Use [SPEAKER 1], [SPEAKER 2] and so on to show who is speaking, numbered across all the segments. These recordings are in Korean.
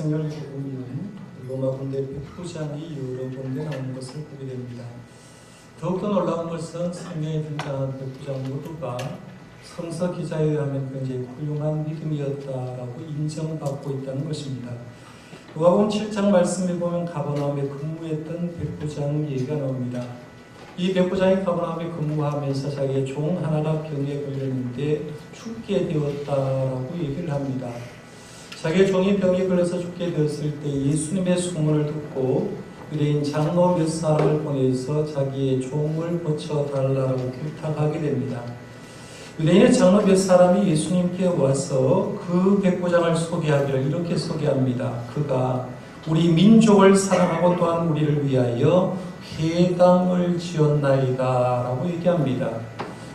[SPEAKER 1] 성경을 보면 로마 군대 백부장이 여러 군데 나오는 것을 보게 됩니다. 더욱더 놀라운 것은 성경에 등장한 백부장 모두가 성서 기자에 의하면 굉장히 훌륭한 믿음이었다라고 인정받고 있다는 것입니다. 누가복음 7장 말씀에 보면 가버나움에 근무했던 백부장 얘기가 나옵니다. 이 백부장이 가버나움에 근무하면서 자기의 종 하나가 병에 걸렸는데 죽게 되었다라고 얘기를 합니다. 자기의 종이 병에 걸려서 죽게 되었을 때 예수님의 소문을 듣고 유대인 장로 몇 사람을 보내서 자기의 종을 고쳐달라고 부탁하게 됩니다. 유대인의 장로 몇 사람이 예수님께 와서 그 백부장을 소개하기를 이렇게 소개합니다. 그가 우리 민족을 사랑하고 또한 우리를 위하여 회당을 지었나이다 라고 얘기합니다.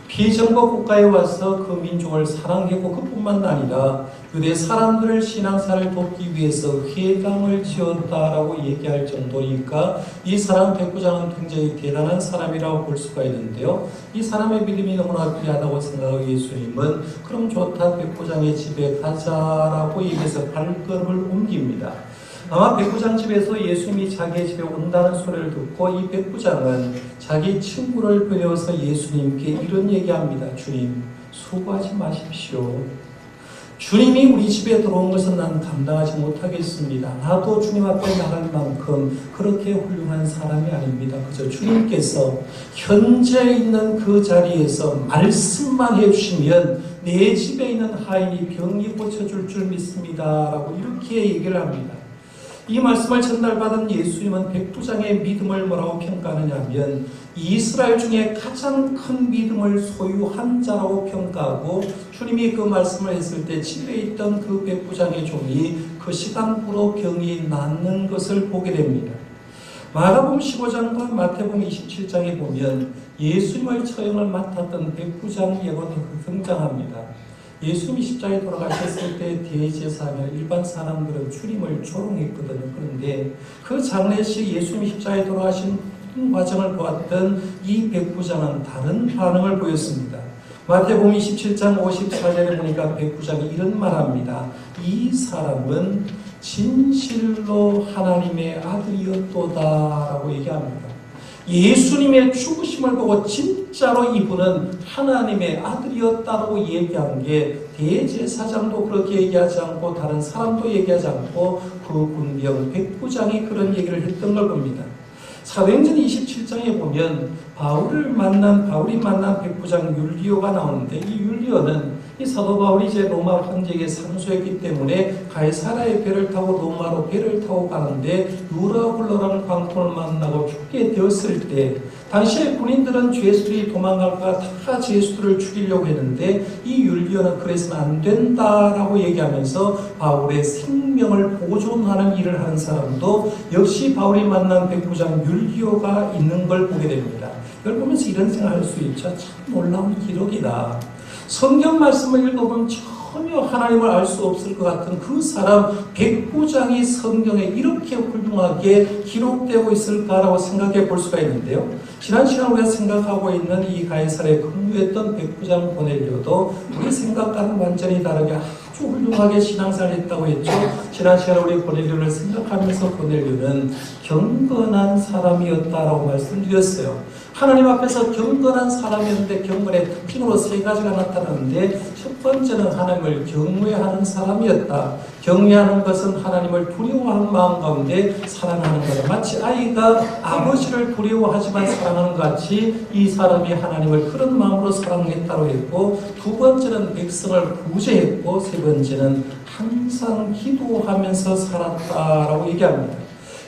[SPEAKER 1] 피정복 국가에 와서 그 민족을 사랑했고 그뿐만 아니라 유대 사람들을 신앙사를 돕기 위해서 회당을 지었다라고 얘기할 정도니까 이 사람 백부장은 굉장히 대단한 사람이라고 볼 수가 있는데요. 이 사람의 믿음이 너무나 귀하다고 생각하고 예수님은 그럼 좋다 백부장의 집에 가자라고 얘기해서 발걸음을 옮깁니다. 아마 백부장 집에서 예수님이 자기의 집에 온다는 소리를 듣고 이 백부장은 자기 친구를 불러서 예수님께 이런 얘기합니다. 주님, 수고하지 마십시오. 주님이 우리 집에 들어온 것은 난 감당하지 못하겠습니다. 나도 주님 앞에 나갈 만큼 그렇게 훌륭한 사람이 아닙니다. 그저 주님께서 현재 있는 그 자리에서 말씀만 해주시면 내 집에 있는 하인이 병이 고쳐줄 줄 믿습니다. 라고 이렇게 얘기를 합니다. 이 말씀을 전달받은 예수님은 백부장의 믿음을 뭐라고 평가하느냐 하면 이스라엘 중에 가장 큰 믿음을 소유한 자라고 평가하고 주님이 그 말씀을 했을 때 집에 있던 그 백부장의 종이 그 시간부로 병이 낫는 것을 보게 됩니다. 마가복음 15장과 마태복음 27장에 보면 예수님의 처형을 맡았던 백부장 예고가 등장합니다. 예수님이 십자가에 돌아가셨을 때 대제사장 일반 사람들은 주님을 조롱했거든요. 그런데 그 장례식 예수님이 십자가에 돌아가신 과정을 보았던 이 백부장은 다른 반응을 보였습니다. 마태복음 27장 54절에 보니까 백부장이 이런 말합니다. 이 사람은 진실로 하나님의 아들이었도다라고 얘기합니다. 예수님의 죽으심을 보고 진짜로 이분은 하나님의 아들이었다고 얘기한 게 대제사장도 그렇게 얘기하지 않고 다른 사람도 얘기하지 않고 그 군병 백부장이 그런 얘기를 했던 걸 봅니다. 사도행전 27장에 보면 바울이 만난 백부장 율리오가 나오는데 이 율리오는 이 사도 바울이 이제 로마 황제에게 상소했기 때문에 가이사라의 배를 타고 로마로 배를 타고 가는데 유라굴로라는 광통을 만나고 죽게 되었을 때 당시에 군인들은 죄수들이 도망갈까 다 죄수들을 죽이려고 했는데 이 율리오는 그래서는 안 된다라고 얘기하면서 바울의 생명을 보존하는 일을 하는 사람도 역시 바울이 만난 백부장 율리오가 있는 걸 보게 됩니다. 이걸 보면서 이런 생각할 수 있죠. 참 놀라운 기록이다. 성경 말씀을 읽어보면 전혀 하나님을 알 수 없을 것 같은 그 사람 백부장이 성경에 이렇게 훌륭하게 기록되고 있을까라고 생각해 볼 수가 있는데요. 지난 시간 우리가 생각하고 있는 이 가이사랴에 근무했던 백부장 고넬료도 우리 생각과는 완전히 다르게 아주 훌륭하게 신앙생활을 했다고 했죠. 지난 시간에 우리 고넬료를 생각하면서 고넬료는 경건한 사람이었다라고 말씀드렸어요. 하나님 앞에서 경건한 사람이었는데 경건의 특징으로 세 가지가 나타나는데 첫 번째는 하나님을 경외하는 사람이었다. 경외하는 것은 하나님을 두려워하는 마음 가운데 사랑하는 거다. 마치 아이가 아버지를 두려워하지만 사랑하는 것 같이 이 사람이 하나님을 그런 마음으로 사랑했다고 했고 두 번째는 백성을 구제했고 세 번째는 항상 기도하면서 살았다라고 얘기합니다.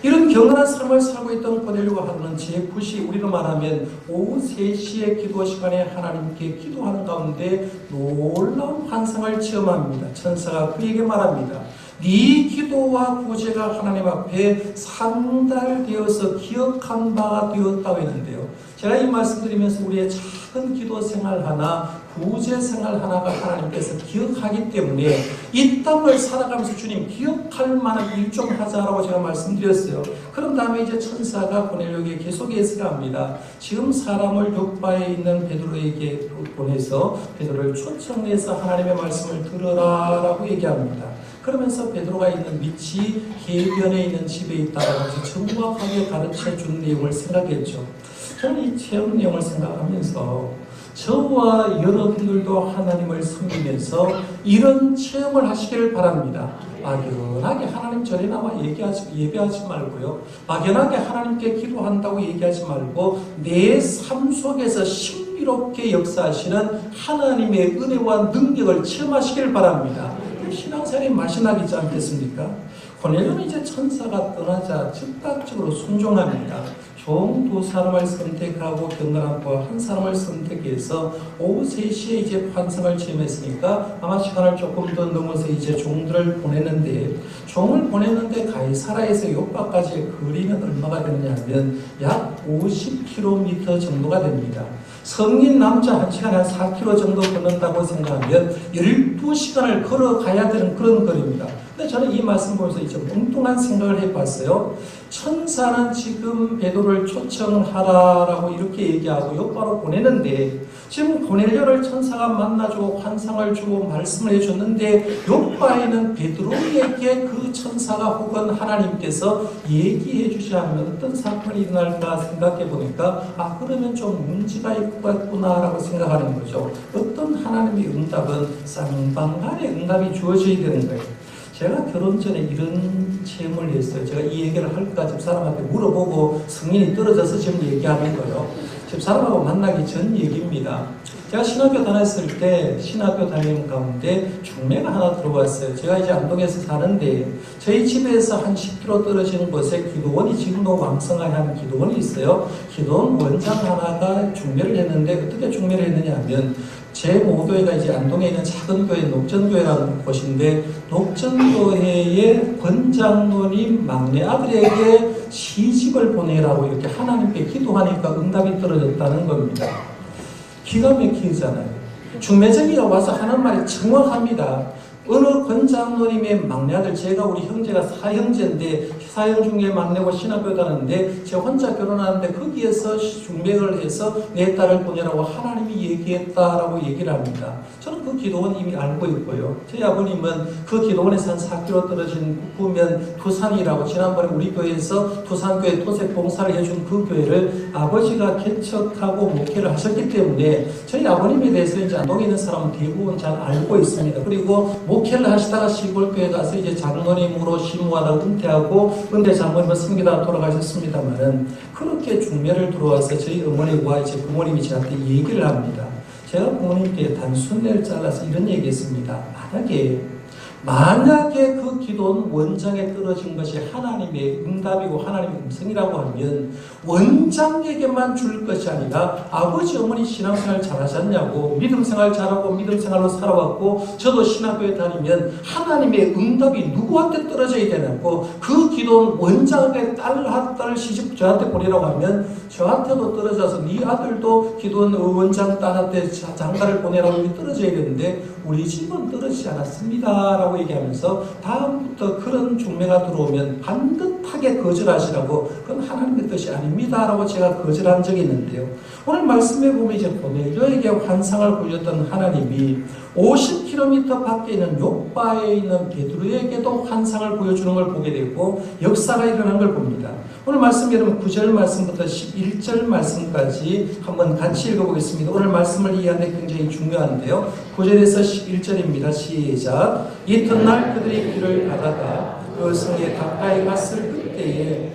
[SPEAKER 1] 이런 경건한 삶을 살고 있던 고넬료가 하루는 제9시 우리로 말하면 오후 3시의 기도 시간에 하나님께 기도하는 가운데 놀라운 환상을 체험합니다. 천사가 그에게 말합니다. 네 기도와 구제가 하나님 앞에 상달되어서 기억한 바가 되었다고 했는데요. 제가 이 말씀 드리면서 우리의 작은 기도 생활 하나, 구제 생활 하나가 하나님께서 기억하기 때문에 이 땅을 살아가면서 주님 기억할 만한 일 좀 하자라고 제가 말씀드렸어요. 그런 다음에 이제 천사가 고넬료에게 계속 예언을 합니다. 지금 사람을 욥바에 있는 베드로에게 보내서 베드로를 초청해서 하나님의 말씀을 들으라라고 얘기합니다. 그러면서 베드로가 있는 위치, 해변에 있는 집에 있다라고 정확하게 가르쳐 준 내용을 생각했죠. 저는 이 체험 내용을 생각하면서 저와 여러분들도 하나님을 섬기면서 이런 체험을 하시기를 바랍니다. 막연하게 하나님 전에 나와 예배하지 말고요. 막연하게 하나님께 기도한다고 얘기하지 말고 내 삶 속에서 신비롭게 역사하시는 하나님의 은혜와 능력을 체험하시기를 바랍니다. 신앙생활이 맛이 나겠지 않겠습니까? 고넬료는 이제 천사가 떠나자 즉각적으로 순종합니다. 종 두 사람을 선택하고 견고함과 한 사람을 선택해서 오후 3시에 이제 환상을 체험했으니까 아마 시간을 조금 더 넘어서 이제 종들을 보냈는데 종을 보냈는데 가이사라에서 욥바까지의 거리는 얼마가 되느냐 하면 약 50km 정도가 됩니다. 성인 남자 1시간에 한 4km 정도 걷는다고 생각하면 12시간을 걸어가야 되는 그런 거리입니다. 근데 저는 이 말씀 보면서 이제 엉뚱한 생각을 해봤어요. 천사는 지금 베드로를 초청하라라고 이렇게 얘기하고 욥바로 보내는데 지금 고넬료를 천사가 만나주고 환상을 주고 말씀을 해줬는데 욥바에는 베드로에게 그 천사가 혹은 하나님께서 얘기해 주지 않으면 어떤 사건이 일어날까 생각해 보니까 그러면 좀 문제가 있겠구나라고 생각하는 거죠. 어떤 하나님의 응답은 쌍방간의 응답이 주어져야 되는 거예요. 제가 결혼 전에 이런 체험을 했어요. 제가 이 얘기를 할까 집사람한테 물어보고 승인이 떨어져서 지금 얘기하는 거예요. 집사람하고 만나기 전 얘기입니다. 제가 신학교 다녔을 때 신학교 다니는 가운데 중매가 하나 들어왔어요. 제가 이제 안동에서 사는데 저희 집에서 한 10km 떨어진 곳에 기도원이 지금도 왕성한 기도원이 있어요. 기도원 원장 하나가 중매를 했는데 어떻게 중매를 했느냐 하면 제 모교회가 이제 안동에 있는 작은 교회 녹전교회라는 곳인데 녹전교회의 권장로님 막내 아들에게 시집을 보내라고 이렇게 하나님께 기도하니까 응답이 떨어졌다는 겁니다. 기가 막히잖아요. 중매쟁이가 와서 하는 말이 정확합니다. 어느 권장로님의 막내 아들, 제가 우리 형제가 사형제인데 사형 중에 막내고 신학교 다녔는데 제가 혼자 결혼하는데 거기에서 중매를 해서 내 딸을 보내라고 하나님이 얘기했다라고 얘기를 합니다. 저는 그 기도원 이미 알고 있고요. 저희 아버님은 그 기도원에서 한 4km 떨어진 구면 두산이라고 지난번에 우리 교회에서 두산교회 토색 봉사를 해준 그 교회를 아버지가 개척하고 목회를 하셨기 때문에 저희 아버님에 대해서 이제 안동에 있는 사람은 대부분 잘 알고 있습니다. 그리고 목회를 하시다가 시골교회 가서 이제 장로님으로 심무하다가 은퇴하고 은퇴 장로님을 섬기다가 돌아가셨습니다만은 그렇게 중매를 들어와서 저희 어머니와 이제 부모님이 저한테 얘기를 합니다. 제가 부모님께 단순내를 잘라서 이런 얘기했습니다. 만약에 그 기도는 원장에 떨어진 것이 하나님의 응답이고 하나님의 음성이라고 하면 원장에게만 줄 것이 아니라 아버지 어머니 신앙생활 잘하셨냐고 믿음생활 잘하고 믿음생활로 살아왔고 저도 신학교에 다니면 하나님의 응답이 누구한테 떨어져야 되냐고 그 기도는 원장에게 딸 시집 저한테 보내라고 하면 저한테도 떨어져서 네 아들도 기도는 원장 딸한테 장가를 보내라고 떨어져야 되는데 우리 집은 떨어지지 않았습니다 라고 얘기하면서 다음부터 그런 중매가 들어오면 반듯하게 거절하시라고 그건 하나님의 뜻이 아닙니다 라고 제가 거절한 적이 있는데요. 오늘 말씀해 보면 이제 고넬료에게 환상을 보였던 하나님이 50km 밖에 있는 욥바에 있는 베드로에게도 환상을 보여주는 걸 보게 되고 역사가 일어난 걸 봅니다. 오늘 말씀 여러분 9절 말씀부터 11절 말씀까지 한번 같이 읽어보겠습니다. 오늘 말씀을 이해하는 데 굉장히 중요한데요. 9절에서 11절입니다. 시작. 이튿날 그들이 길을 가다가 그 성에 가까이 갔을 그때에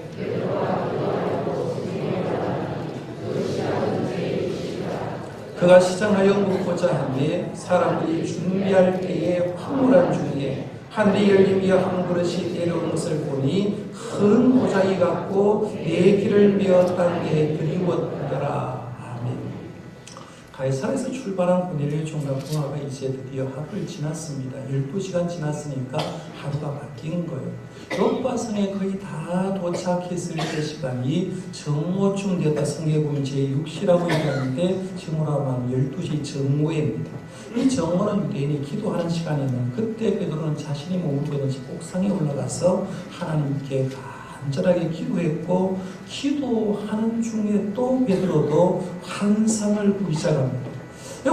[SPEAKER 1] 그가 시장하여 묻고자 하매 사람들이 준비할 때에 황홀한 중에 하늘이 열리며 한 그릇이 내려오는 것을 보니 큰 보자기 같고 내 길을 메어 땅에 들이웠더라. 아멘. 가이사랴에서 출발한 고넬료의 총각 동화가 이제 드디어 하루를 지났습니다. 12시간 지났으니까 하루가 바뀐 거예요. 요바성에 거의 다 도착했을 때 시간이 정오쯤 되었다. 성경에 보면 제6시라고 얘기하는데 정오라고 하면 12시 정오입니다. 이 정오는 유대인이 기도하는 시간이면 그때 베드로는 자신이 머무르던 옥상에 올라가서 하나님께 간절하게 기도했고, 기도하는 중에 또 베드로도 환상을 보기 시작합니다.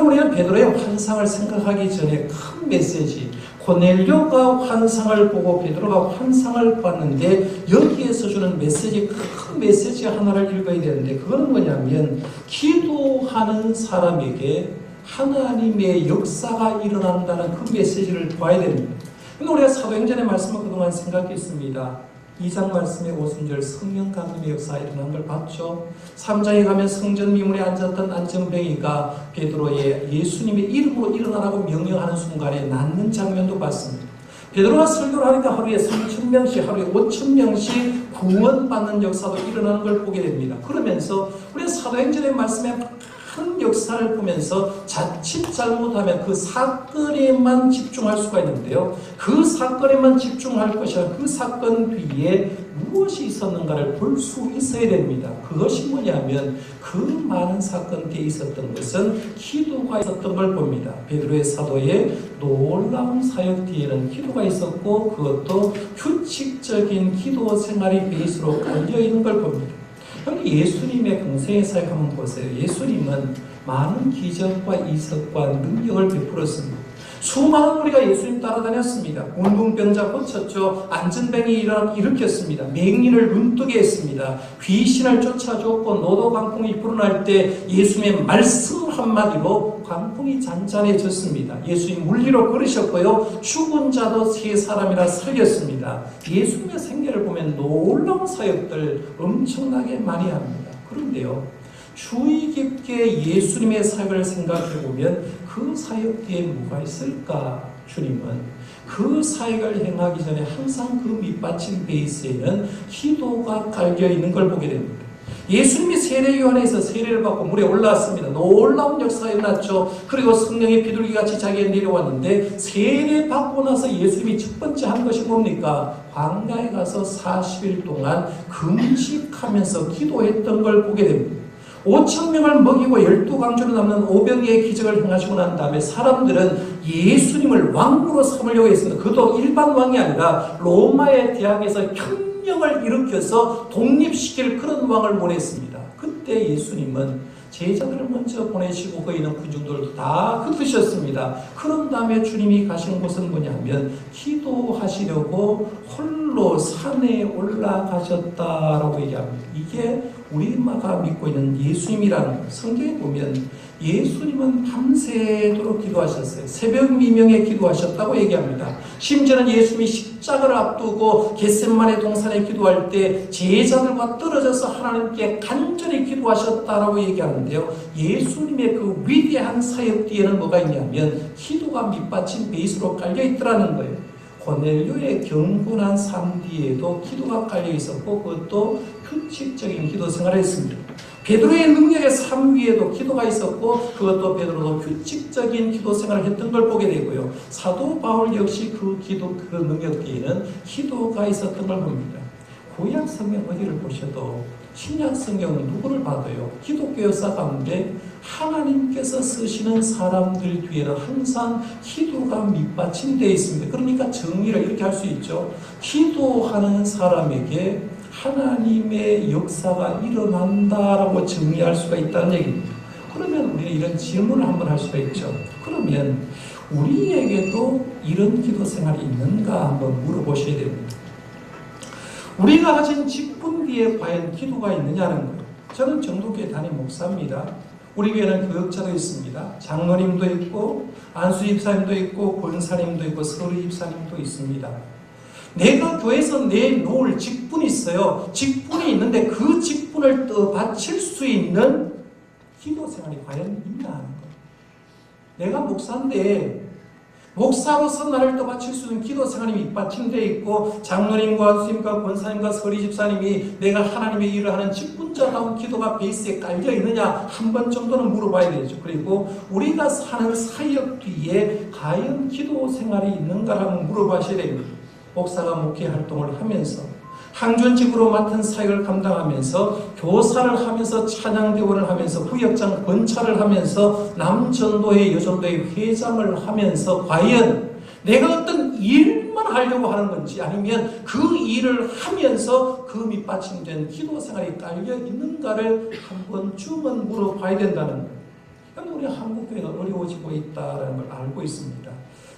[SPEAKER 1] 우리는 베드로의 환상을 생각하기 전에 큰 메시지, 고넬료가 환상을 보고 베드로가 환상을 봤는데 여기에서 주는 메시지, 큰 메시지 하나를 읽어야 되는데, 그건 뭐냐면 기도하는 사람에게 하나님의 역사가 일어난다는 그 메시지를 봐야 됩니다. 근데 우리가 사도행전의 말씀을 그동안 생각했습니다. 2장 말씀의 오순절 성령 강림의 역사가 일어난 걸 봤죠. 3장에 가면 성전 미문에 앉았던 안정뱅이가 베드로의 예수님의 이름으로 일어나라고 명령하는 순간에 낫는 장면도 봤습니다. 베드로가 설교를 하니까 하루에 3,000명씩, 하루에 5,000명씩 구원받는 역사도 일어나는 걸 보게 됩니다. 그러면서 우리 사도행전의 말씀에 큰 역사를 보면서 자칫 잘못하면 그 사건에만 집중할 수가 있는데요. 그 사건에만 집중할 것이 아니라 그 사건 뒤에 무엇이 있었는가를 볼 수 있어야 됩니다. 그것이 뭐냐면 그 많은 사건 뒤에 있었던 것은 기도가 있었던 걸 봅니다. 베드로의 사도의 놀라운 사역 뒤에는 기도가 있었고, 그것도 규칙적인 기도 생활이 베이스로 깔려있는 걸 봅니다. 예수님의 평생의 사역 한번 보세요. 예수님은 많은 기적과 이적과 능력을 베풀었습니다. 수많은 우리가 예수님 따라다녔습니다. 문둥병자 고쳤죠. 안전뱅이 일으켰습니다. 맹인을 눈뜨게 했습니다. 귀신을 쫓아줬고, 노도 광풍이 불어날 때 예수님의 말씀 한마디로 광풍이 잔잔해졌습니다. 예수님 물리로 걸으셨고요. 죽은 자도 세 사람이나 살렸습니다. 예수님의 생애를 보면 놀라운 사역들 엄청나게 많이 합니다. 그런데요, 주의 깊게 예수님의 사역을 생각해 보면 그 사역 뒤에 뭐가 있을까? 주님은 그 사역을 행하기 전에 항상 그 밑받침 베이스에는 기도가 깔려 있는 걸 보게 됩니다. 예수님이 세례요한에서 세례를 받고 물에 올라왔습니다. 놀라운 역사가 일어났죠. 그리고 성령의 비둘기같이 자기에 내려왔는데, 세례 받고 나서 예수님이 첫 번째 한 것이 뭡니까? 광야에 가서 40일 동안 금식하면서 기도했던 걸 보게 됩니다. 5,000명을 먹이고 12강주로 남는 오병이의 기적을 행하시고 난 다음에 사람들은 예수님을 왕으로 삼으려고 했습니다. 그도 일반 왕이 아니라 로마의 대항에서 혁명을 일으켜서 독립시킬 그런 왕을 원했습니다. 그때 예수님은 제자들을 먼저 보내시고 거기 있는 군중들도 다 흩으셨습니다. 그런 다음에 주님이 가신 곳은 뭐냐면 기도하시려고 홀로 산에 올라가셨다라고 얘기합니다. 이게 우리가 믿고 있는 예수님이라는 거예요. 성경에 보면 예수님은 밤새도록 기도하셨어요. 새벽 미명에 기도하셨다고 얘기합니다. 심지어는 예수님이 십자가를 앞두고 겟세마네 동산에 기도할 때 제자들과 떨어져서 하나님께 간절히 기도하셨다라고 얘기하는데요. 예수님의 그 위대한 사역 뒤에는 뭐가 있냐면 기도가 밑받침 베이스로 깔려 있더라는 거예요. 고넬료의 경건한 삶 뒤에도 기도가 깔려 있었고, 그것도 규칙적인 기도 생활을 했습니다. 베드로의 능력의 삶 위에도 기도가 있었고, 그것도 베드로도 규칙적인 기도 생활을 했던 걸 보게 되고요. 사도 바울 역시 그 능력 뒤에는 기도가 있었던 걸 봅니다. 구약 성경 어디를 보셔도 신약 성경은 누구를 봐도요, 기독교 역사 가운데 하나님께서 쓰시는 사람들 뒤에는 항상 기도가 밑받침되어 있습니다. 그러니까 정의를 이렇게 할 수 있죠. 기도하는 사람에게 하나님의 역사가 일어난다라고 정의할 수가 있다는 얘기입니다. 그러면 우리는 이런 질문을 한번 할 수가 있죠. 그러면 우리에게도 이런 기도 생활이 있는가 한번 물어보셔야 됩니다. 우리가 가진 직분 뒤에 과연 기도가 있느냐는 거예요. 저는 정도교회 담임 목사입니다. 우리 교회는 교역자도 있습니다. 장로님도 있고 안수 집사님도 있고 권사님도 있고 서류 집사님도 있습니다. 내가 교회에서 내놓을 직분이 있어요. 직분이 있는데 그 직분을 바칠 수 있는 기도 생활이 과연 있나 하는 거예요. 내가 목사인데 목사로서 나를 떠받칠 수 있는 기도 생활이 밑받침되어 있고 장로님과 수임과 권사님과 서리 집사님이 내가 하나님의 일을 하는 직분자다운 기도가 베이스에 깔려 있느냐 한 번 정도는 물어봐야 되죠. 그리고 우리가 사는 사역 뒤에 과연 기도 생활이 있는가라고 물어봐셔야 됩니다. 목사가 목회 활동을 하면서 항전직으로 맡은 사역을 감당하면서 교사를 하면서 찬양대원을 하면서 구역장 번차를 하면서 남전도회 여전도회 회장을 하면서 과연 내가 어떤 일만 하려고 하는 건지 아니면 그 일을 하면서 그 밑받침된 기도 생활이 깔려 있는가를 한 번쯤은 물어봐야 된다는 거예요. 우리 한국교회가 어려워지고 있다는 걸 알고 있습니다.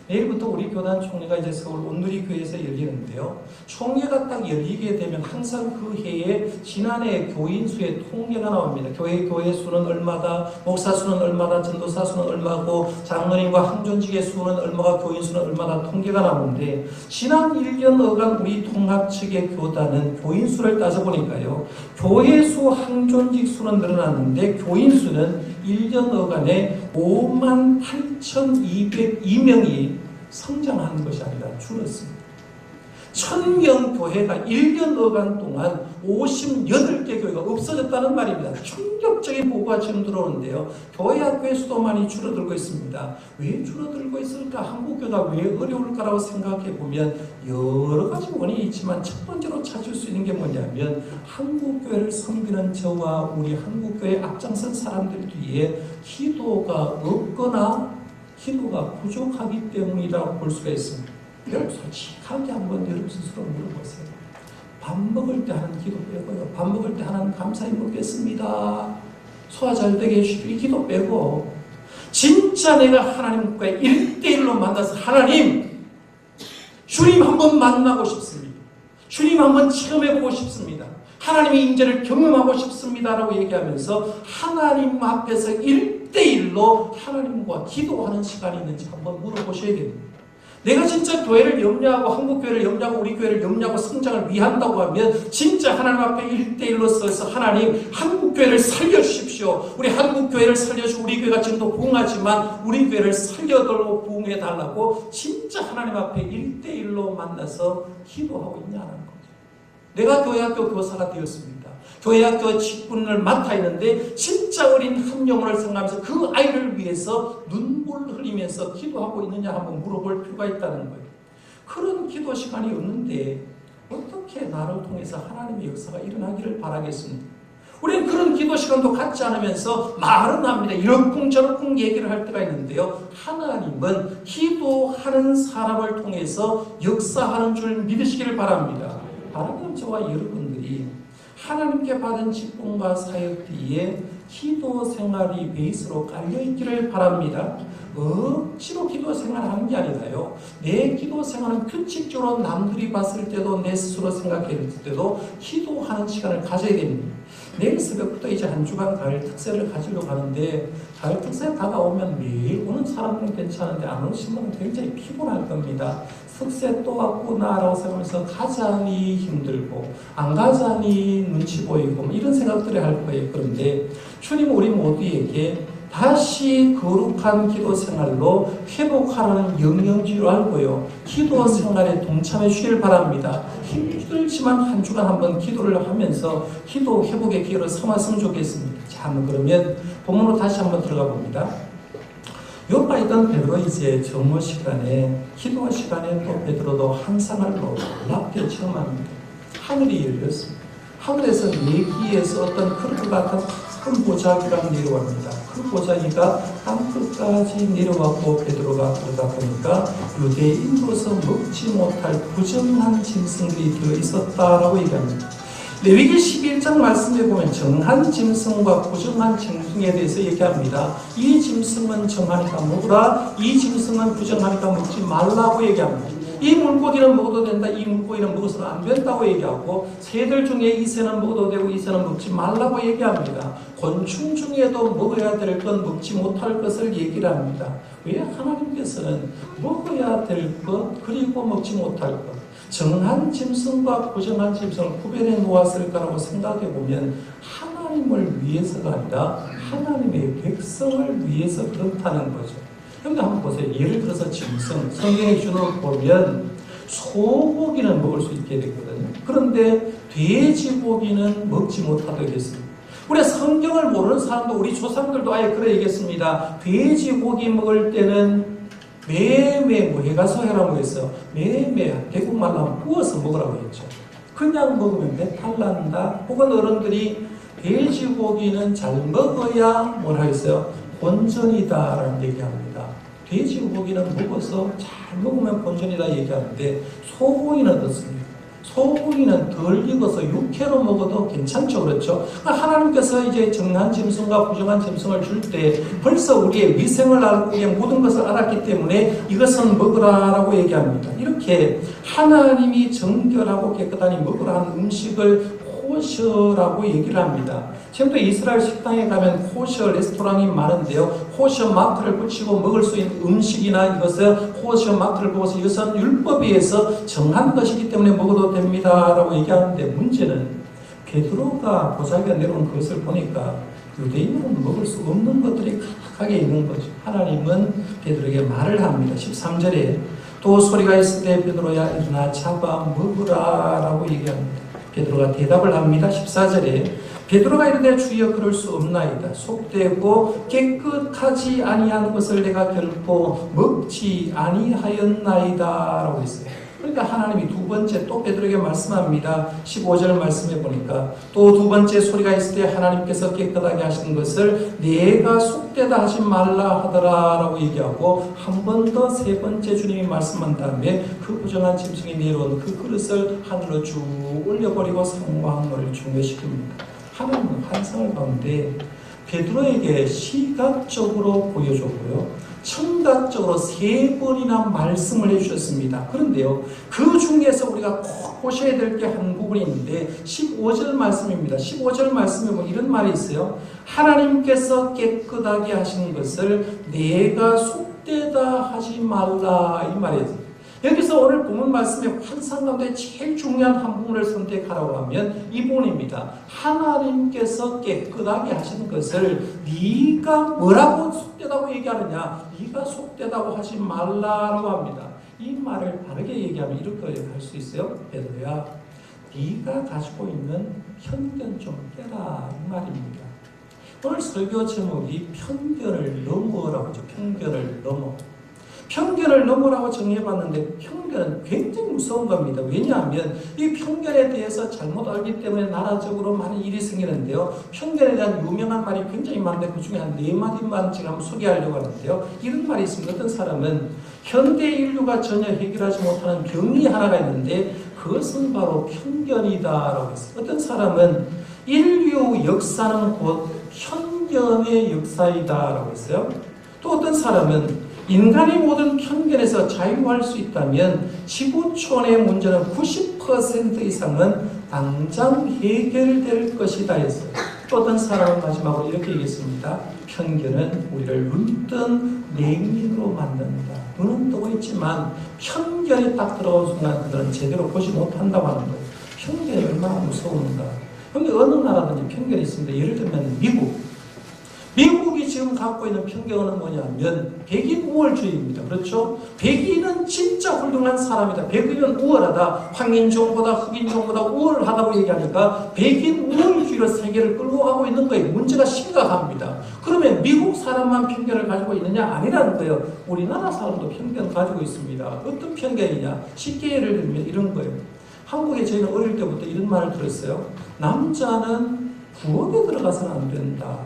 [SPEAKER 1] 내일부터 우리 교단 총회가 이제 서울 온누리교회에서 열리는데요. 총회가 딱 열리게 되면 항상 그 해에 지난해 교인 수의 통계가 나옵니다. 교회 수는 얼마다, 목사 수는 얼마다, 전도사 수는 얼마고, 장로님과 항존직의 수는 얼마가, 교인 수는 얼마다 통계가 나오는데 지난 1년여간 우리 통합 측의 교단은 교인 수를 따져보니까요. 교회 수, 항존직 수는 늘어났는데 교인 수는 1년여간에 58,202명이 성장한 것이 아니라 줄었습니다. 1000명 교회가 1년여간 동안 58개 교회가 없어졌다는 말입니다. 충격적인 보고가 지금 들어오는데요. 교회 학교의 수도 많이 줄어들고 있습니다. 왜 줄어들고 있을까? 한국교회가 왜 어려울까라고 생각해 보면 여러 가지 원인이 있지만 첫 번째로 찾을 수 있는 게 뭐냐면 한국교회를 섬기는 저와 우리 한국교회 앞장선 사람들 뒤에 기도가 없거나 기도가 부족하기 때문이라고 볼 수가 있습니다. 여러분 솔직하게 한번 여러분 스스로 물어보세요. 밥 먹을 때 하는 기도 빼고요. 밥 먹을 때 하나님 감사히 먹겠습니다. 소화 잘 되게 해주시고 이 기도 빼고 진짜 내가 하나님과 1대1로 만나서 하나님 주님 한번 만나고 싶습니다. 주님 한번 체험해보고 싶습니다. 하나님의 임재를 경험하고 싶습니다라고 얘기하면서 하나님 앞에서 1대1로 하나님과 기도하는 시간이 있는지 한번 물어보셔야 됩니다. 내가 진짜 교회를 염려하고 한국교회를 염려하고 우리 교회를 염려하고 성장을 위한다고 하면 진짜 하나님 앞에 1대1로 서서 하나님 한국교회를 살려주십시오. 우리 한국교회를 살려주고 우리 교회가 지금도 부흥하지만 우리 교회를 살려달라고 부흥해달라고 진짜 하나님 앞에 1대1로 만나서 기도하고 있냐는 거죠. 내가 교회학교 교사가 되었습니다. 교회학교 직분을 맡아 있는데 진짜 어린 한 영혼을 생각하면서 그 아이를 위해서 눈물 흘리면서 기도하고 있느냐 한번 물어볼 필요가 있다는 거예요. 그런 기도 시간이 없는데 어떻게 나를 통해서 하나님의 역사가 일어나기를 바라겠습니까? 우리는 그런 기도 시간도 갖지 않으면서 말은 합니다. 이러쿵저러쿵 얘기를 할 때가 있는데요. 하나님은 기도하는 사람을 통해서 역사하는 줄 믿으시기를 바랍니다. 바라는 저와 여러분들이 하나님께 받은 직분과 사역 뒤에 기도 생활이 베이스로 깔려있기를 바랍니다. 억지로 기도 생활하는 게 아니라요. 내 기도 생활은 규칙적으로 남들이 봤을 때도 내 스스로 생각했을 때도 기도하는 시간을 가져야 됩니다. 내일 새벽부터 이제 한 주간 가을 특세를 가지려고 하는데 가을 특세 다가오면 매일 오는 사람들은 괜찮은데 안 오신 분은 굉장히 피곤할 겁니다. 특세 또 왔구나라고 생각하면서 가자니 힘들고 안 가자니 눈치 보이고 이런 생각들을 할 거예요. 그런데 주님 우리 모두에게 다시 거룩한 기도 생활로 회복하라는 영영지로 알고요. 기도 생활에 동참해 주시길 바랍니다. 힘들지만 한 주간 한번 기도를 하면서 기도 회복의 기회를 삼았으면 좋겠습니다. 자, 그러면 본문으로 다시 한번 들어가 봅니다. 요파 있던 베드로 이제 정오 시간에 기도 시간에 또 베드로도 환상을 놀랍게 체험합니다. 하늘이 열렸습니다. 하늘에서 내기에서 어떤 크루크 같은 큰 보자기가 내려옵니다. 그 보자기가 땅끝까지 내려왔고 베드로가 그러다 보니까 유대인으로서 먹지 못할 부정한 짐승들이 들어있었다라고 얘기합니다. 레위기 11장 말씀에 보면 정한 짐승과 부정한 짐승에 대해서 얘기합니다. 이 짐승은 정하니까 먹으라, 이 짐승은 부정하니까 먹지 말라고 얘기합니다. 이 물고기는 먹어도 된다, 이 물고기는 먹어서는 안 된다고 얘기하고 새들 중에 이 새는 먹어도 되고 이 새는 먹지 말라고 얘기합니다. 곤충 중에도 먹어야 될 것, 먹지 못할 것을 얘기를 합니다. 왜 하나님께서는 먹어야 될 것, 그리고 먹지 못할 것, 정한 짐승과 부정한 짐승을 구별해 놓았을까라고 생각해 보면 하나님을 위해서가 아니라 하나님의 백성을 위해서 그렇다는 거죠. 그런데 한번 보세요. 예를 들어서 짐승, 성경의 기준으로 보면 소고기는 먹을 수 있게 되거든요. 그런데 돼지고기는 먹지 못하도록 했습니다. 우리 성경을 모르는 사람도, 우리 조상들도 아예 그래 얘기했습니다. 돼지고기 먹을 때는 매매 해가서 해라고 했어요. 매매, 대국말로 하면 구워서 먹으라고 했죠. 그냥 먹으면 배탈 난다. 혹은 어른들이 돼지고기는 잘 먹어야 뭐라 했어요? 본전이다라는 얘기합니다. 돼지고기는 먹어서 잘 먹으면 본전이다 얘기하는데 소고기는 어떻습니까? 소고기는 덜 익어서 육회로 먹어도 괜찮죠, 그렇죠? 하나님께서 이제 정한 짐승과 부정한 짐승을 줄 때 벌써 우리의 위생을 알고 모든 것을 알았기 때문에 이것은 먹으라라고 얘기합니다. 이렇게 하나님이 정결하고 깨끗하니 먹으라 하는 음식을 코셔라고 얘기를 합니다. 지금도 이스라엘 식당에 가면 코셔 레스토랑이 많은데요. 코셔 마크를 붙이고 먹을 수 있는 음식이나 이것을 코셔 마크를 보고서 이것은 율법에 의해서 정한 것이기 때문에 먹어도 됩니다라고 얘기하는데, 문제는 베드로가 보자기가 내려온 것을 보니까 유대인은 먹을 수 없는 것들이 가득하게 있는 거죠. 하나님은 베드로에게 말을 합니다. 13절에 또 소리가 있을 때 베드로야 일어나 잡아 먹으라 라고 얘기합니다. 베드로가 대답을 합니다. 14절에 베드로가 이르되 주여 그럴 수 없나이다. 속되고 깨끗하지 아니한 것을 내가 결코 먹지 아니하였나이다 라고 했어요. 그러니까 하나님이 두 번째 또 베드로에게 말씀합니다. 15절 말씀해 보니까 또 두 번째 소리가 있을 때 하나님께서 깨끗하게 하신 것을 내가 속되다 하지 말라 하더라 라고 얘기하고, 한 번 더 세 번째 주님이 말씀한 다음에 그 부정한 짐승이 내려온 그 그릇을 하늘로 쭉 올려버리고 상황을 중회시킵니다. 하나님은 환상을 가운데 베드로에게 시각적으로 보여줬고요, 청각적으로 세 번이나 말씀을 해주셨습니다. 그런데요, 그 중에서 우리가 꼭 보셔야 될 게 한 부분이 있는데 15절 말씀입니다. 15절 말씀에 보면 이런 말이 있어요. 하나님께서 깨끗하게 하신 것을 내가 속되다 하지 말라, 이 말이에요. 여기서 오늘 본문 말씀의 환상 가운데 제일 중요한 한 부분을 선택하라고 하면 이 부분입니다. 하나님께서 깨끗하게 하시는 것을 네가 뭐라고 속되다고 얘기하느냐, 네가 속되다고 하지 말라라고 합니다. 이 말을 바르게 얘기하면 이렇게 할 수 있어요. 베드로야, 네가 가지고 있는 편견 좀 깨라, 이 말입니다. 오늘 설교 제목이 편견을 넘어라고 하죠. 편견을 넘어. 편견을 넘으라고 정해봤는데 편견은 굉장히 무서운 겁니다. 왜냐하면 이 편견에 대해서 잘못 알기 때문에 나라적으로 많은 일이 생기는데요. 편견에 대한 유명한 말이 굉장히 많은데 그 중에 한 4마디만 지금 한번 소개하려고 하는데요. 이런 말이 있습니다. 어떤 사람은 현대 인류가 전혀 해결하지 못하는 병이 하나가 있는데 그것은 바로 편견이다라고 했어요. 어떤 사람은 인류 역사는 곧 편견의 역사이다라고 했어요. 또 어떤 사람은 인간이 모든 편견에서 자유할 수 있다면 지구촌의 문제는 90% 이상은 당장 해결될 것이다 했어요. 또 어떤 사람은 마지막으로 이렇게 얘기했습니다. 편견은 우리를 눈뜬 맹인으로 만든다. 눈은 뜨고 있지만 편견이 딱 들어온 순간 그들은 제대로 보지 못한다고 하는 거예요. 편견이 얼마나 무서운가. 그런데 어느 나라든지 편견이 있습니다. 예를 들면 미국이 지금 갖고 있는 편견은 뭐냐면 백인 우월주의입니다. 그렇죠? 백인은 진짜 훌륭한 사람이다. 백인은 우월하다. 황인종보다 흑인종보다 우월하다고 얘기하니까 백인 우월주의로 세계를 끌고 가고 있는 거예요. 문제가 심각합니다. 그러면 미국 사람만 편견을 가지고 있느냐? 아니라는 거예요. 우리나라 사람도 편견 가지고 있습니다. 어떤 편견이냐? 쉽게 예를 들면 이런 거예요. 한국에 저희는 어릴 때부터 이런 말을 들었어요. 남자는 부엌에 들어가서는 안 된다.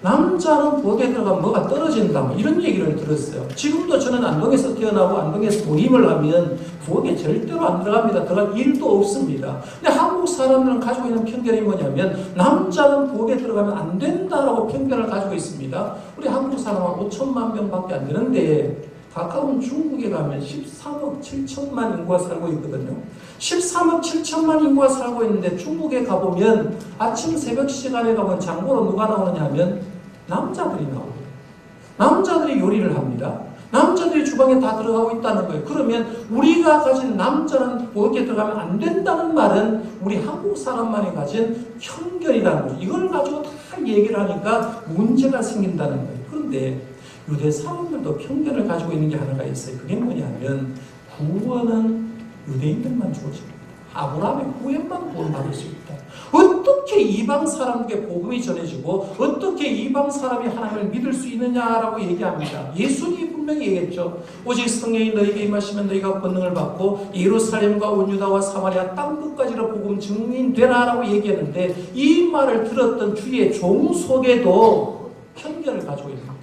[SPEAKER 1] 남자는 부엌에 들어가면 뭐가 떨어진다, 이런 얘기를 들었어요. 지금도 저는 안동에서 태어나고 안동에서 모임을 하면 부엌에 절대로 안 들어갑니다. 들어갈 일도 없습니다. 근데 한국 사람들은 가지고 있는 편견이 뭐냐면 남자는 부엌에 들어가면 안 된다라고 편견을 가지고 있습니다. 우리 한국 사람은 5천만 명밖에 안 되는데 가까운 중국에 가면 13억 7천만 인구가 살고 있거든요. 13억 7천만 인구가 살고 있는데 중국에 가보면 아침 새벽 시간에 가면 장보러 누가 나오느냐 하면 남자들이 나오고 남자들이 요리를 합니다. 남자들이 주방에 다 들어가고 있다는 거예요. 그러면 우리가 가진 남자는 부엌에 들어가면 안 된다는 말은 우리 한국 사람만이 가진 편견이라는 거죠. 이걸 가지고 다 얘기를 하니까 문제가 생긴다는 거예요. 그런데 유대 사람들도 편견을 가지고 있는 게 하나가 있어요. 그게 뭐냐면 구원은 유대인들만 주어집니다. 아브라함의 후예만 구원받을 수 있다. 어떻게 이방 사람에게 복음이 전해지고 어떻게 이방 사람이 하나님을 믿을 수 있느냐라고 얘기합니다. 예수님이 분명히 얘기했죠. 오직 성령이 너희에게 임하시면 너희가 권능을 받고 예루살렘과 온 유다와 사마리아 땅끝까지로 복음 증인되라라고 얘기했는데 이 말을 들었던 주의 종 속에도 편견을 가지고 있는 거죠.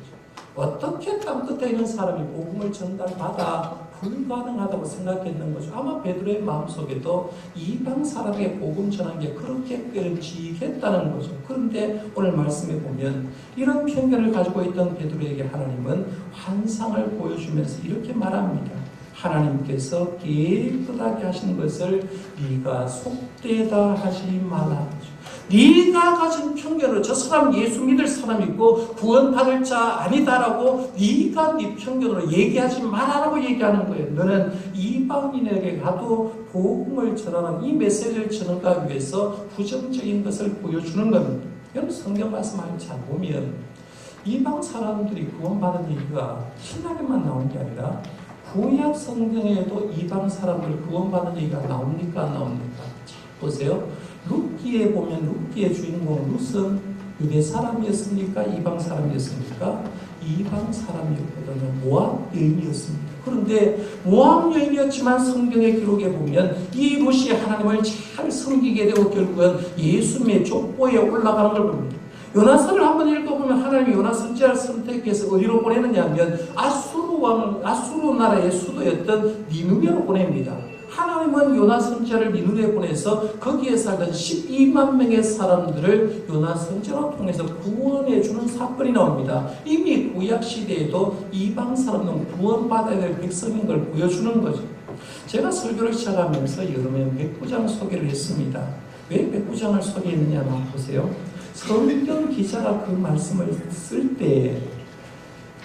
[SPEAKER 1] 어떻게 땅끝에 있는 사람이 복음을 전달받아 불가능하다고 생각했는 거죠. 아마 베드로의 마음속에도 이방 사람에게 복음 전하는 게 그렇게 끓지겠다는 거죠. 그런데 오늘 말씀에 보면 이런 편견을 가지고 있던 베드로에게 하나님은 환상을 보여주면서 이렇게 말합니다. 하나님께서 깨끗하게 하신 것을 네가 속되다 하지 말라. 네가 가진 편견으로 저 사람 예수 믿을 사람이고 구원받을 자 아니다라고 네가 네 편견으로 얘기하지 말라라고 얘기하는 거예요. 너는 이방인에게 가도 복음을 전하는 이 메시지를 전하기 위해서 부정적인 것을 보여주는 겁니다. 여러분 성경 말씀을 잘 보면 이방 사람들이 구원받은 얘기가 신약에만 나온 게 아니라 구약 성경에도 이방 사람들 구원받은 얘기가 나옵니까 안 나옵니까? 자, 보세요. 룻기에 보면 룻기의 주인공 룻은 유대 사람이었습니까? 이방 사람이었습니까? 이방 사람이었거든요. 모압 여인이었습니다. 그런데 모압 여인이었지만 성경의 기록에 보면 이 룻이 하나님을 잘 섬기게 되고 결국은 예수님의 족보에 올라가는 걸 봅니다. 요나서를 한번 읽어보면 하나님이 요나 선지자를 선택해서 어디로 보내느냐 하면 아수르 나라의 수도였던 니느웨로 보냅니다. 하나님은 요나 선지자를 니느웨에 보내서 거기에 살던 12만 명의 사람들을 요나 선지자를 통해서 구원해 주는 사건이 나옵니다. 이미 구약 시대에도 이방 사람은 구원받아야 될 백성인 걸 보여주는 거죠. 제가 설교를 시작하면서 여름에 백부장 소개를 했습니다. 왜 백부장을 소개했느냐 한번 보세요. 성경 기자가 그 말씀을 쓸 때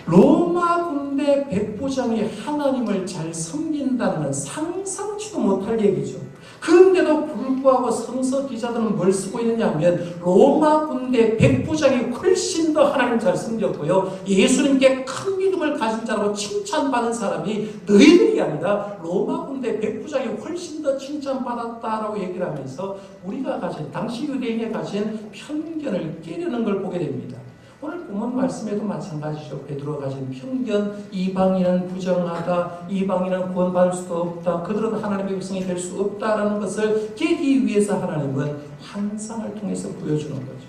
[SPEAKER 1] 로마 군대 백부장이 하나님을 잘 섬긴다는 건 상상치도 못할 얘기죠. 그런데도 불구하고 성서 기자들은 뭘 쓰고 있느냐 하면 로마 군대 백부장이 훨씬 더 하나님을 잘 섬겼고요. 예수님께 큰 믿음을 가진 자라고 칭찬받은 사람이 너희들이 아니라 로마 군대 백부장이 훨씬 더 칭찬받았다라고 얘기를 하면서 우리가 가진 당시 유대인이 가진 편견을 깨려는 걸 보게 됩니다. 오늘 본문 말씀에도 마찬가지죠. 베드로가 가진 편견, 이방인은 부정하다, 이방인은 구원받을 수도 없다, 그들은 하나님의 백성이 될 수 없다라는 것을 깨기 위해서 하나님은 환상을 통해서 보여주는 거죠.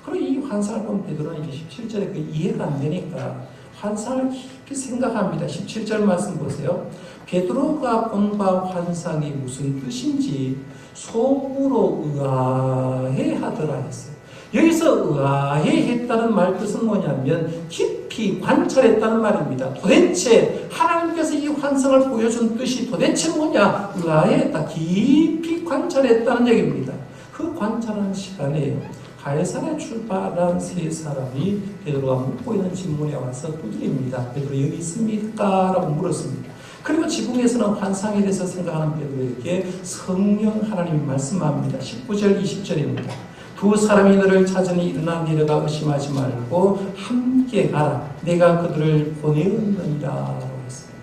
[SPEAKER 1] 그리고 이 환상을 보면 베드로는 17절에 그 이해가 안 되니까 환상을 깊이 생각합니다. 17절 말씀 보세요. 베드로가 본 바 환상이 무슨 뜻인지 속으로 의아해하더라 했어요. 여기서 의아해했다는 말 뜻은 뭐냐면 깊이 관찰했다는 말입니다. 도대체 하나님께서 이 환상을 보여준 뜻이 도대체 뭐냐? 의아해했다. 깊이 관찰했다는 얘기입니다. 그 관찰하는 시간에 가이사랴에 출발한 세 사람이 베드로가 묻고 있는 질문에 와서 두드립니다. 베드로 여기 있습니까? 라고 물었습니다. 그리고 지붕에서는 환상에 대해서 생각하는 베드로에게 성령 하나님이 말씀합니다. 19절 20절입니다. 두 사람이 너를 찾으니 일어나 내려가 의심하지 말고 함께 가라. 내가 그들을 보내었느니라 라고 했습니다.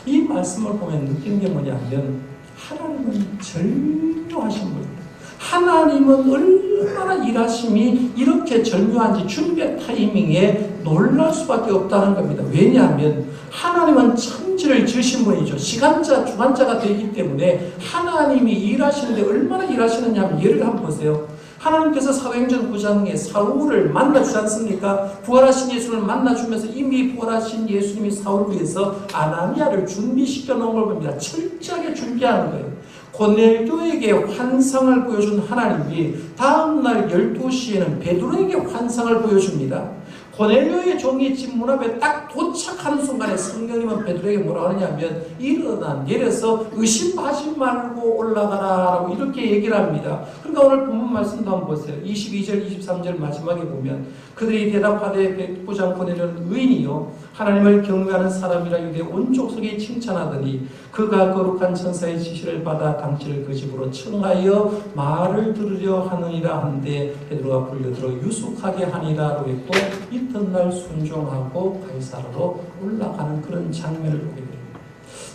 [SPEAKER 1] 이 말씀을 보면 느끼는 게 뭐냐면 하나님은 절묘하신 분입니다. 하나님은 얼마나 일하심이 이렇게 절묘한지 준비의 타이밍에 놀랄 수밖에 없다는 겁니다. 왜냐하면 하나님은 천지를 지으신 분이죠. 시간자, 주관자가 되기 때문에 하나님이 일하시는데 얼마나 일하시느냐 하면 예를 한번 보세요. 하나님께서 사도행전 9장에 사울을 만나주지 않습니까? 부활하신 예수를 만나주면서 이미 부활하신 예수님이 사울을 위해서 아나니아를 준비시켜 놓은 걸 봅니다. 철저하게 준비하는 거예요. 고넬료에게 환상을 보여준 하나님이 다음날 12시에는 베드로에게 환상을 보여줍니다. 고넬료의 종이 집 문 앞에 딱 도착하는 순간에 성령님은 베드로에게 뭐라고 하냐면 일어나 내려서 의심하지 말고 올라가라 라고 이렇게 얘기를 합니다. 그러니까 오늘 본문 말씀도 한번 보세요. 22절 23절 마지막에 보면 그들이 대답하되 백부장 고넬료는 의인이요 하나님을 경외하는 사람이라 유대 온 족속이 칭찬하더니 그가 거룩한 천사의 지시를 받아 당신을 그 집으로 청하여 말을 들으려 하느니라 한데 베드로가 불려들어 유숙하게 하니라로 했고 이튿날 순종하고 가이사라로 올라가는 그런 장면을 보게 됩니다.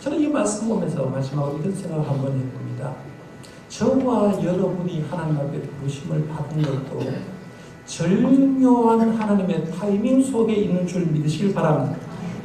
[SPEAKER 1] 저는 이 말씀 보면서 마지막으로 이런 생각을 한번 해봅니다. 저와 여러분이 하나님 앞에 부르심을 받은 것도 절묘한 하나님의 타이밍 속에 있는 줄 믿으시길 바랍니다.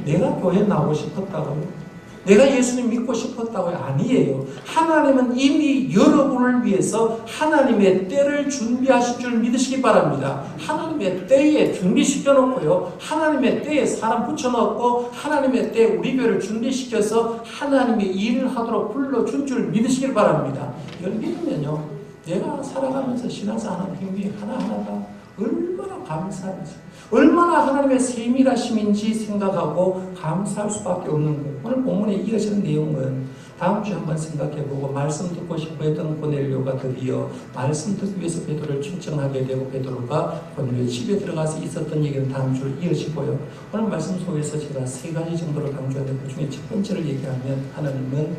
[SPEAKER 1] 내가 교회 나오고 싶었다고요? 내가 예수님 믿고 싶었다고요? 아니에요. 하나님은 이미 여러분을 위해서 하나님의 때를 준비하실 줄 믿으시기 바랍니다. 하나님의 때에 준비시켜 놓고요. 하나님의 때에 사람 붙여놓고 하나님의 때에 우리 교회를 준비시켜서 하나님의 일을 하도록 불러준 줄 믿으시길 바랍니다. 이걸 믿으면요. 내가 살아가면서 신앙생활하는 행위 하나하나가 얼마나 감사한지, 얼마나 하나님의 세밀하심인지 생각하고 감사할 수밖에 없는 거예요. 오늘 본문에 이어지는 내용은 다음 주에 한번 생각해보고 말씀 듣고 싶어 했던 고넬료가 드디어 말씀 듣기 위해서 베드로를 초청하게 되고 베드로가 고넬료 집에 들어가서 있었던 얘기는 다음 주에 이어지고요. 오늘 말씀 속에서 제가 세 가지 정도로 강조하는데 그 중에 첫 번째를 얘기하면 하나님은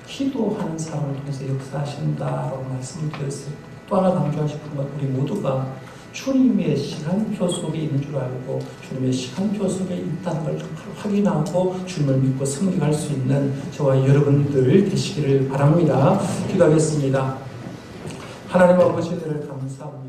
[SPEAKER 1] 기도하는 사람을 통해서 역사하신다라고 말씀을 드렸어요. 또 하나 강조하고 싶은 건 우리 모두가 주님의 시간표 속에 있는 줄 알고 주님의 시간표 속에 있다는 걸 확인하고 주님을 믿고 섬겨갈 수 있는 저와 여러분들 되시기를 바랍니다. 기도하겠습니다. 하나님 아버지를 감사합니다.